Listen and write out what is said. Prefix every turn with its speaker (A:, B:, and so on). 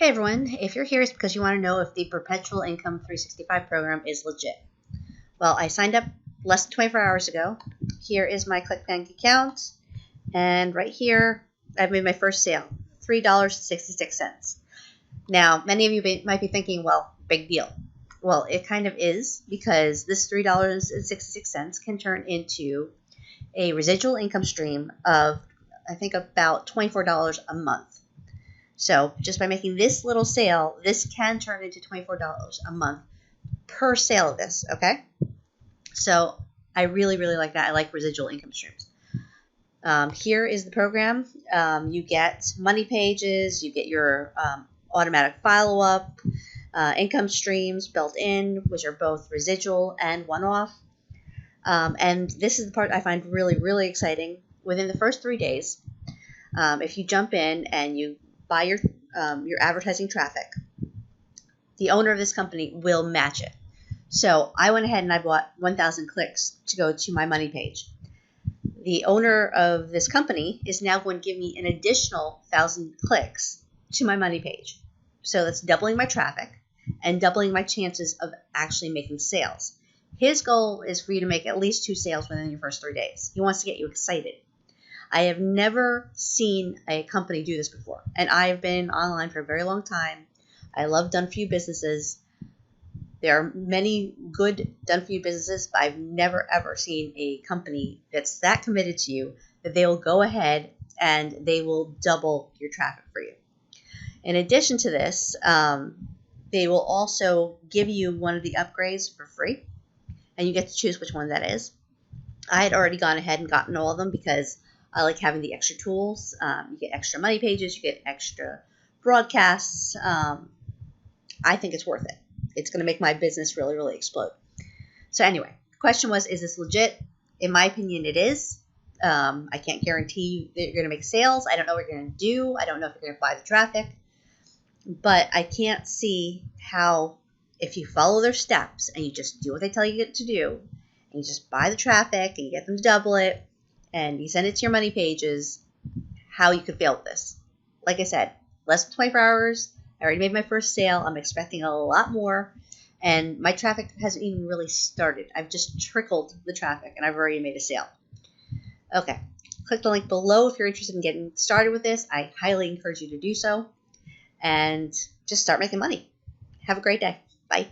A: Hey everyone, if you're here, it's because you want to know if the Perpetual Income 365 program is legit. Well, I signed up less than 24 hours ago. Here is my ClickBank account, and right here, I've made my first sale, $3.66. Now, many of you might be thinking, well, big deal. Well, it kind of is, because this $3.66 can turn into a residual income stream of, I think, about $24 a month. So just by making this little sale, this can turn into $24 a month per sale of this, okay? So I really, really like that. I like residual income streams. Here is the program. You get money pages, you get your automatic follow-up, income streams built in, which are both residual and one-off. And this is the part I find really, really exciting. Within the first 3 days, if you jump in and you buy your advertising traffic, the owner of this company will match it. So I went ahead and I bought 1,000 clicks to go to my money page. The owner of this company is now going to give me an additional 1,000 clicks to my money page. So that's doubling my traffic and doubling my chances of actually making sales. His goal is for you to make at least 2 sales within your first 3 days. He wants to get you excited. I have never seen a company do this before, and I've been online for a very long time. I love done-for-you businesses. There are many good done-for-you businesses, but I've never, ever seen a company that's that committed to you that they will go ahead and they will double your traffic for you. In addition to this, they will also give you one of the upgrades for free, and you get to choose which one that is. I had already gone ahead and gotten all of them because I like having the extra tools. You get extra money pages. You get extra broadcasts. I think it's worth it. It's going to make my business really, really explode. So anyway, the question was, is this legit? In my opinion, it is. I can't guarantee that you're going to make sales. I don't know what you're going to do. I don't know if you're going to buy the traffic. But I can't see how, if you follow their steps and you just do what they tell you to do, and you just buy the traffic and you get them to double it, and you send it to your money pages, how you could fail with this. Like I said, less than 24 hours. I already made my first sale. I'm expecting a lot more. And my traffic hasn't even really started. I've just trickled the traffic, and I've already made a sale. Okay. Click the link below if you're interested in getting started with this. I highly encourage you to do so. And just start making money. Have a great day. Bye.